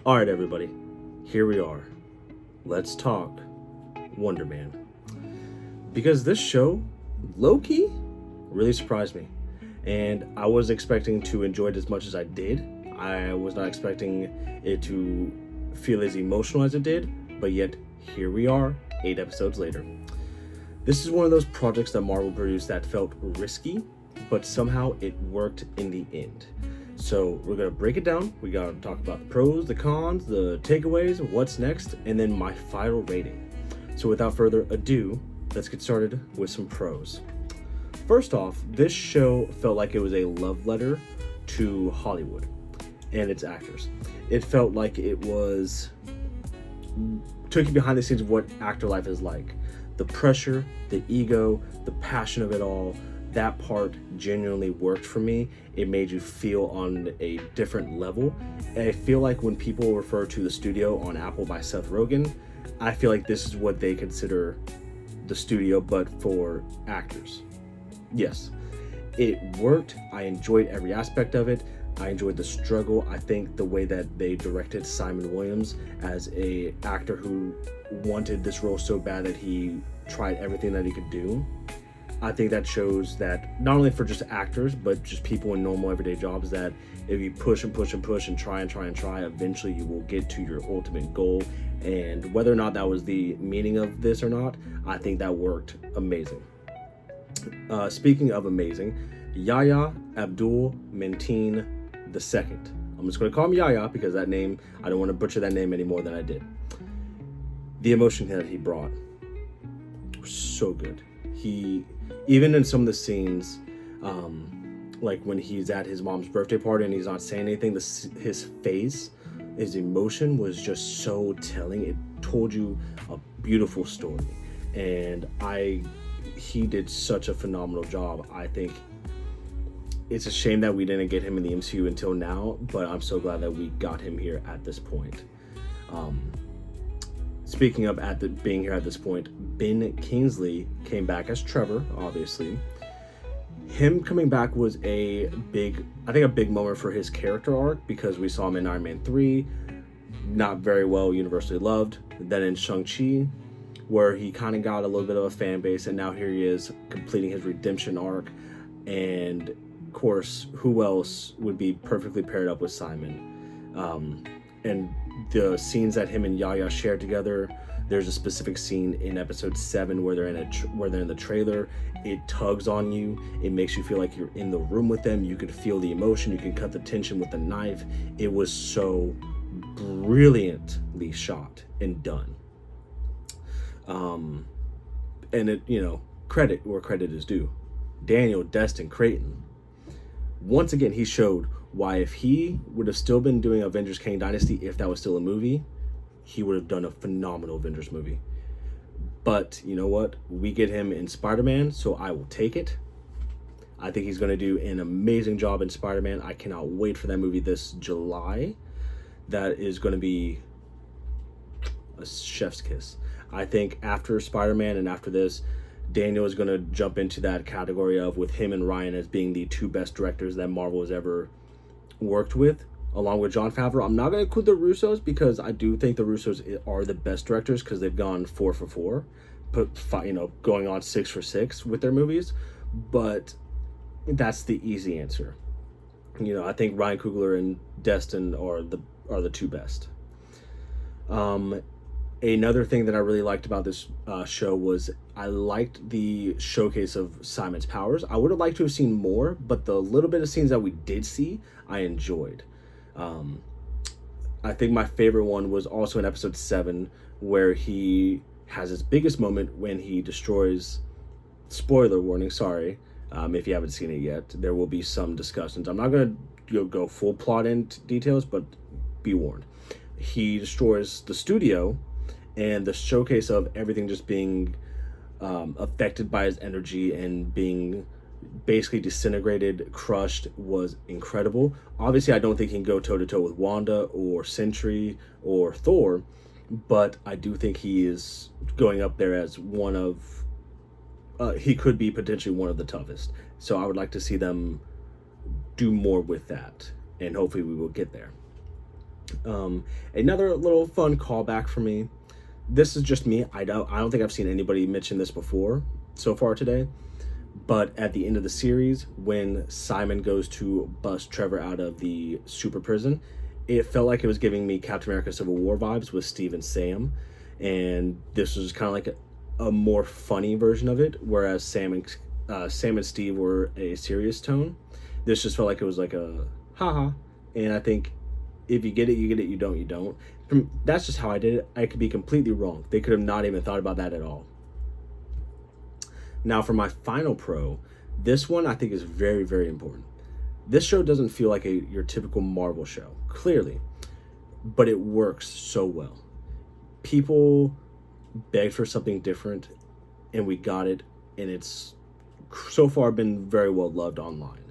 All right, everybody, here we are. Let's talk Wonder Man. Because this show, low-key, really surprised me. And I was expecting to enjoy it as much as I did. I was not expecting it to feel as emotional as it did, but yet here we are, 8 episodes later. This is one of those projects that Marvel produced that felt risky, but somehow it worked in the end. So we're gonna break it down. We gotta talk about the pros, the cons, the takeaways, what's next, and then my final rating. So without further ado, let's get started with some pros. First off, this show felt like it was a love letter to Hollywood and its actors. It felt like it took you behind the scenes of what actor life is like. The pressure, the ego, the passion of it all, that part genuinely worked for me. It made you feel on a different level. And I feel like when people refer to The Studio on Apple by Seth Rogen, I feel like this is what they consider The Studio, but for actors. Yes, it worked. I enjoyed every aspect of it. I enjoyed the struggle. I think the way that they directed Simon Williams as a actor who wanted this role so bad that he tried everything that he could do. I think that shows that not only for just actors, but just people in normal everyday jobs, that if you push and push and push and try, eventually you will get to your ultimate goal. And whether or not that was the meaning of this or not, I think that worked amazing. Speaking of amazing, Yahya Abdul-Mateen II. I'm just going to call him Yahya because that name, I don't want to butcher that name any more than I did. The emotion that he brought was so good. He, even in some of the scenes, like when he's at his mom's birthday party and he's not saying anything, his face, his emotion was just so telling. It told you a beautiful story. And he did such a phenomenal job. I think it's a shame that we didn't get him in the MCU until now, but I'm so glad that we got him here at this point. Speaking of being here at this point, Ben Kingsley came back as Trevor, obviously. Him coming back was a big moment for his character arc, because we saw him in Iron Man 3, not very well universally loved. Then in Shang-Chi, where he kind of got a little bit of a fan base, and now here he is completing his redemption arc. And of course, who else would be perfectly paired up with Simon? And the scenes that him and Yahya shared together, there's a specific scene in episode 7 where they're in the trailer. It tugs on you. It makes you feel like you're in the room with them. You could feel the emotion. You can cut the tension with a knife. It was so brilliantly shot and done. And it, credit where credit is due. Daniel Destin Creighton, once again, he showed why if he would have still been doing Avengers Kang Dynasty, if that was still a movie, he would have done a phenomenal Avengers movie. But you know what? We get him in Spider-Man, so I will take it. I think he's going to do an amazing job in Spider-Man. I cannot wait for that movie this July. That is going to be a chef's kiss. I think after Spider-Man and after this, Daniel is going to jump into that category of, with him and Ryan as being the two best directors that Marvel has ever worked with, along with Jon Favreau. I'm not going to include the Russos because I do think the Russos are the best directors because they've gone 4 for 4, going on 6 for 6 with their movies. But that's the easy answer. I think Ryan Coogler and Destin are the two best. Another thing that I really liked about this show was I liked the showcase of Simon's powers. I would have liked to have seen more, but the little bit of scenes that we did see, I enjoyed. I think my favorite one was also in episode 7, where he has his biggest moment when he destroys, spoiler warning, sorry, if you haven't seen it yet, there will be some discussions. I'm not going to go full plot in details, but be warned. He destroys the studio, and the showcase of everything just being affected by his energy and being basically disintegrated, crushed, was incredible. Obviously, I don't think he can go toe-to-toe with Wanda or Sentry or Thor, but I do think he is going up there as one of... he could be potentially one of the toughest. So I would like to see them do more with that, and hopefully we will get there. Another little fun callback for me. This is just me. I don't think I've seen anybody mention this before so far today. But at the end of the series, when Simon goes to bust Trevor out of the super prison, it felt like it was giving me Captain America Civil War vibes with Steve and Sam. And this was kind of like a more funny version of it, whereas Sam and Steve were a serious tone. This just felt like it was like a haha. And I think if you get it, you get it. You don't, you don't. That's just how I did it. I could be completely wrong. They could have not even thought about that at all. Now for my final pro, this one I think is very, very important. This show doesn't feel like your typical Marvel show, clearly, but it works so well. People begged for something different, and we got it, and it's so far been very well loved online.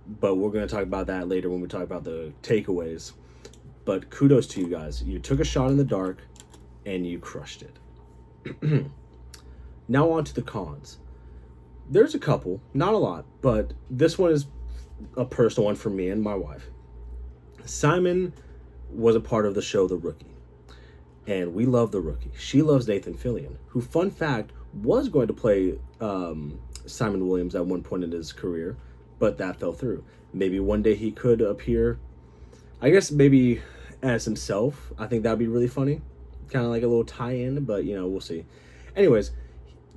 But we're going to talk about that later when we talk about the takeaways. But kudos to you guys. You took a shot in the dark, and you crushed it. Now on to the cons. There's a couple, not a lot, but this one is a personal one for me and my wife. Simon was a part of the show The Rookie, and we love The Rookie. She loves Nathan Fillion, who, fun fact, was going to play Simon Williams at one point in his career, but that fell through. Maybe one day he could appear, I guess maybe as himself. I think that'd be really funny. Kind of like a little tie-in, but, we'll see. Anyways,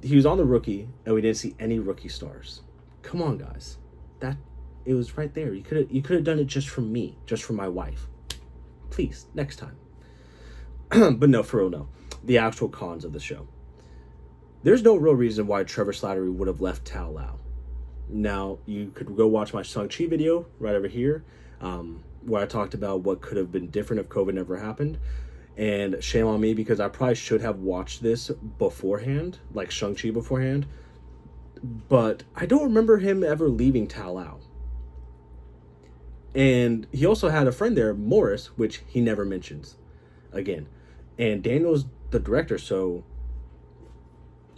he was on The Rookie, and we didn't see any rookie stars. Come on, guys. It was right there. You could have done it just for me, just for my wife. Please, next time. But no, for real, no. The actual cons of the show. There's no real reason why Trevor Slattery would have left Tao Lao. Now, you could go watch my Shang-Chi video right over here, where I talked about what could have been different if COVID never happened. And shame on me, because I probably should have watched this beforehand, like Shang-Chi beforehand. But I don't remember him ever leaving Tao Lao. And he also had a friend there, Morris, which he never mentions again. And Daniel's the director, so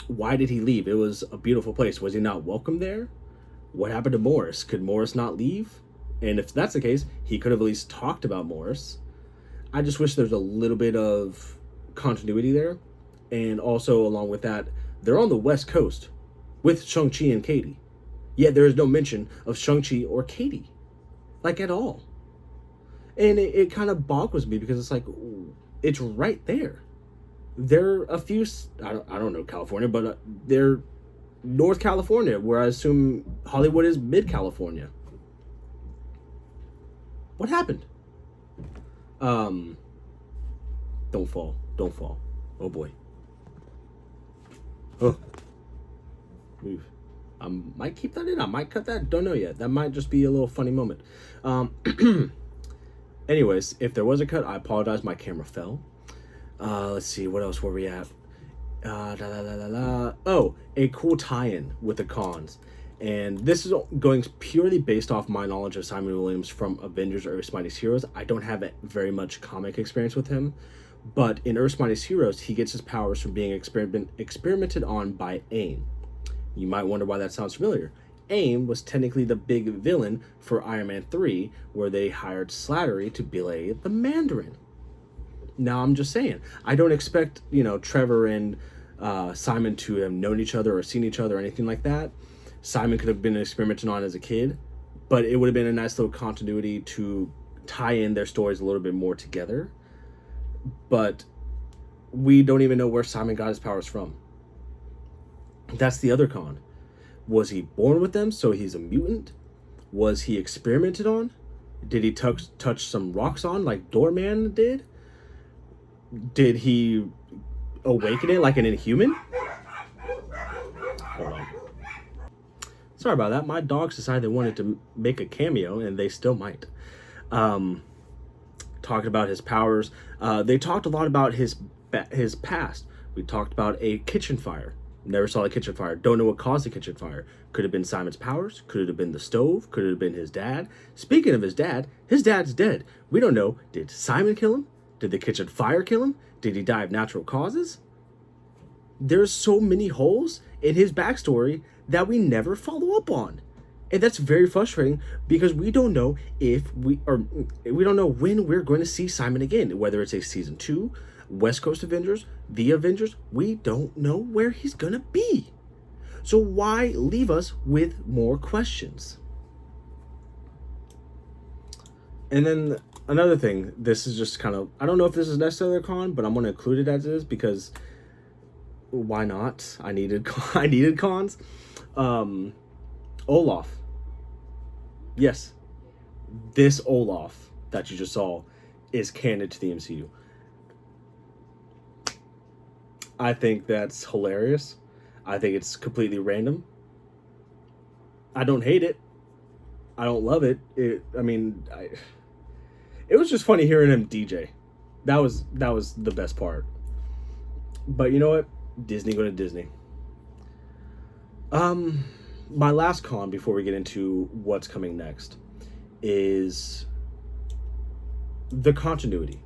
why did he leave? It was a beautiful place. Was he not welcome there? What happened to Morris? Could Morris not leave? And if that's the case, he could have at least talked about Morris. I just wish there's a little bit of continuity there. And also, along with that, they're on the West Coast with Shang-Chi and Katie. Yet there is no mention of Shang-Chi or Katie. Like, at all. And it kind of boggles me, because it's like, it's right there. They're a few, I don't know California, but they're North California, where I assume Hollywood is mid-California. What happened? Don't fall. Oh boy. Oh. Move. I might keep that in. I might cut that. Don't know yet. That might just be a little funny moment. Anyways, if there was a cut, I apologize. My camera fell. Let's see. What else were we at? Oh, a cool tie-in with the cons. And this is going purely based off my knowledge of Simon Williams from Avengers Earth's Mightiest Heroes. I don't have very much comic experience with him. But in Earth's Mightiest Heroes, he gets his powers from being experimented on by AIM. You might wonder why that sounds familiar. AIM was technically the big villain for Iron Man 3, where they hired Slattery to play the Mandarin. Now, I'm just saying, I don't expect, Trevor and Simon to have known each other or seen each other or anything like that. Simon could have been experimented on as a kid, but it would have been a nice little continuity to tie in their stories a little bit more together. But we don't even know where Simon got his powers from. That's the other con. Was he born with them, so he's a mutant? Was he experimented on? Did he touch some rocks on, like Doorman did? Did he awaken it like an Inhuman? Hold on. Sorry about that. My dogs decided they wanted to make a cameo, and they still might. Talked about his powers. They talked a lot about his past. We talked about a kitchen fire. Never saw a kitchen fire. Don't know what caused the kitchen fire. Could have been Simon's powers. Could it have been the stove. Could it have been his dad. Speaking of his dad's dead. We don't know. Did Simon kill him? Did the kitchen fire kill him? Did he die of natural causes? There's so many holes in his backstory that we never follow up on. And that's very frustrating because we don't know if we don't know when we're going to see Simon again, whether it's a season 2, West Coast Avengers, The Avengers, we don't know where he's going to be. So why leave us with more questions? And then another thing, this is just kind of, I don't know if this is necessarily a con, but I'm going to include it as is because why not? I needed cons. Olaf. Yes, this Olaf that you just saw is canon to the MCU. I think that's hilarious. I think it's completely random. I don't hate it. I don't love it. It was just funny hearing him DJ. That was the best part. But you know what? Disney go to Disney. My last con before we get into what's coming next is the continuity.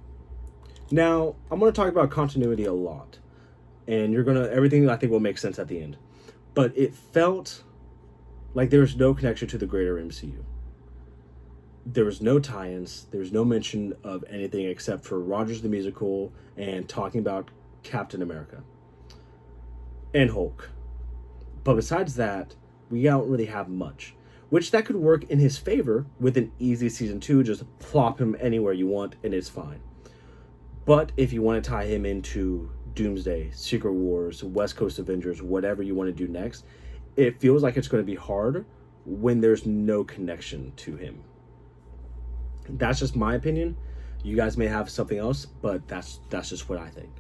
Now, I'm going to talk about continuity a lot, and everything I think will make sense at the end. But it felt like there was no connection to the greater MCU. There was no tie-ins. There was no mention of anything except for Rogers the Musical and talking about Captain America and Hulk. But besides that, we don't really have much, which that could work in his favor with an easy season 2. Just plop him anywhere you want and it's fine. But if you want to tie him into Doomsday, Secret Wars, West Coast Avengers, whatever you want to do next, it feels like it's going to be hard when there's no connection to him. That's just my opinion. You guys may have something else, but that's just what I think.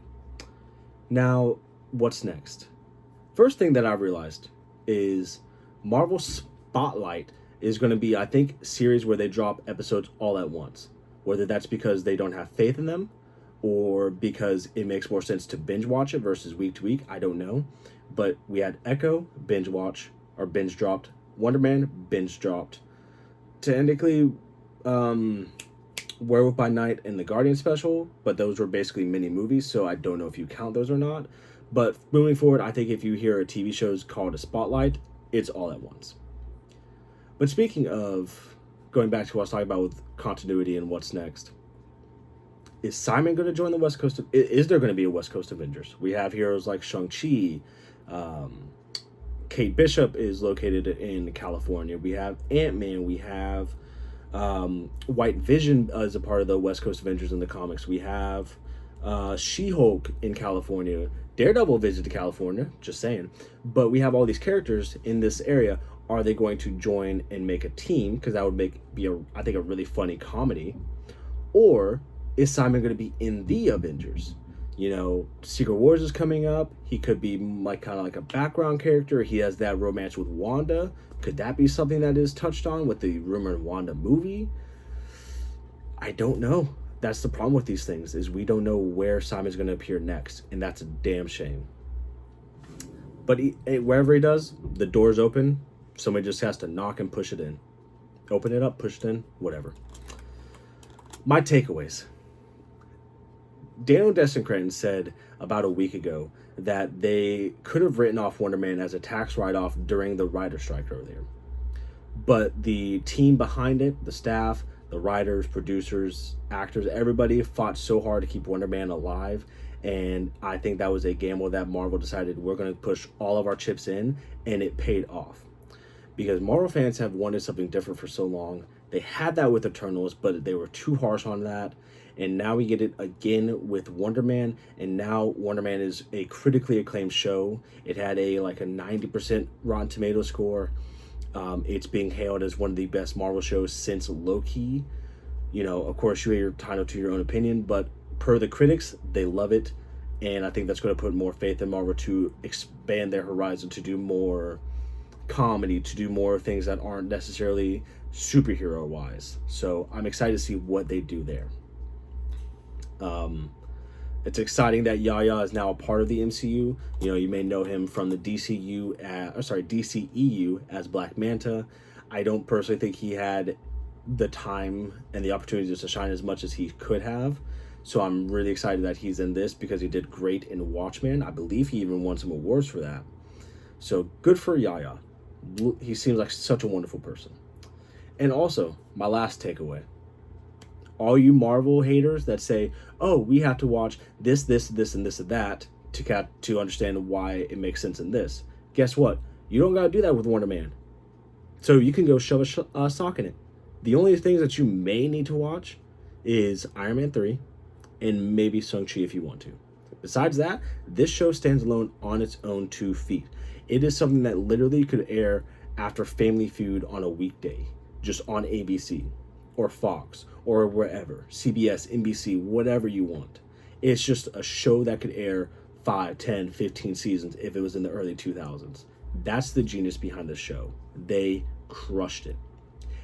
Now, what's next? First thing that I realized is Marvel Spotlight is going to be, I think, a series where they drop episodes all at once. Whether that's because they don't have faith in them or because it makes more sense to binge watch it versus week to week, I don't know. But we had Echo binge dropped, Wonder Man binge dropped, technically Werewolf by Night and the Guardian special, but those were basically mini movies, so I don't know if you count those or not. But moving forward, I think if you hear a TV show is called a Spotlight, it's all at once. But speaking of going back to what I was talking about with continuity and what's next, is Simon going to join the West Coast? Is there going to be a West Coast Avengers? We have heroes like Shang-Chi. Kate Bishop is located in California. We have Ant-Man. We have White Vision as a part of the West Coast Avengers in the comics. We have She-Hulk in California. Daredevil visited California, just saying. But we have all these characters in this area. Are they going to join and make a team? Because that would be I think a really funny comedy. Or is Simon going to be in the Avengers? You know, Secret Wars is coming up. He could be kind of like a background character. He has that romance with Wanda. Could that be something that is touched on with the rumored Wanda movie? I don't know. That's the problem with these things, is we don't know where Simon's going to appear next, and that's a damn shame. But wherever he does, the door's open. Somebody just has to knock and push it in. Open it up, push it in, whatever. My takeaways. Daniel Destin said about a week ago that they could have written off Wonder Man as a tax write-off during the writer strike earlier. But the team behind it, the staff, the writers, producers, actors, everybody fought so hard to keep Wonder Man alive. And I think that was a gamble that Marvel decided we're going to push all of our chips in, and it paid off. Because Marvel fans have wanted something different for so long. They had that with Eternals, but they were too harsh on that. And now we get it again with Wonder Man. And now Wonder Man is a critically acclaimed show. It had a 90% Rotten Tomatoes score. It's being hailed as one of the best Marvel shows since Loki. You know, of course, you're entitled to your own opinion, but per the critics, they love it. And I think that's going to put more faith in Marvel to expand their horizon, to do more comedy, to do more things that aren't necessarily superhero wise. So I'm excited to see what they do there. It's exciting that Yahya is now a part of the MCU. You know, you may know him from the DCEU as Black Manta. I don't personally think he had the time and the opportunities to shine as much as he could have. So I'm really excited that he's in this because he did great in Watchmen. I believe he even won some awards for that. So good for Yahya. He seems like such a wonderful person. And also, my last takeaway. All you Marvel haters that say, oh, we have to watch this, and this, and that to understand why it makes sense in this. Guess what? You don't got to do that with Wonder Man. So you can go shove a sock in it. The only things that you may need to watch is Iron Man 3 and maybe Shang-Chi if you want to. Besides that, this show stands alone on its own 2 feet. It is something that literally could air after Family Feud on a weekday, just on ABC or Fox or wherever, CBS, NBC, whatever you want. It's just a show that could air 5, 10, 15 seasons if it was in the early 2000s. That's the genius behind this show. They crushed it.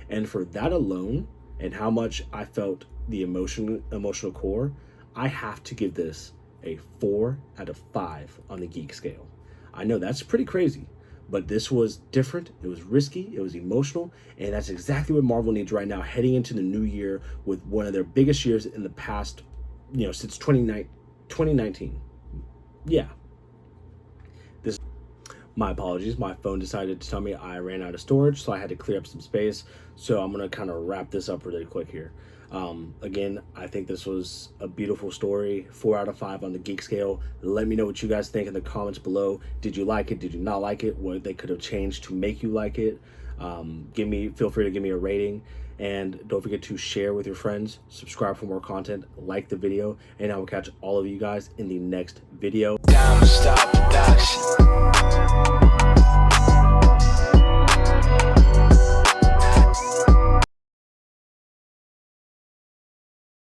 And for that alone, and how much I felt the emotional core, I have to give this a 4 out of 5 on the geek scale. I know that's pretty crazy, but this was different, it was risky, it was emotional, and that's exactly what Marvel needs right now, heading into the new year with one of their biggest years in the past, since 2019. Yeah. My apologies, my phone decided to tell me I ran out of storage, so I had to clear up some space. So I'm going to kind of wrap this up really quick here. Again, I think this was a beautiful story, 4 out of 5 on the geek scale. Let me know what you guys think in the comments below. Did you like it? Did you not like it? What they could have changed to make you like it? Feel free to give me a rating, and don't forget to share with your friends, subscribe for more content, like the video, and I will catch all of you guys in the next video. Down, stop production.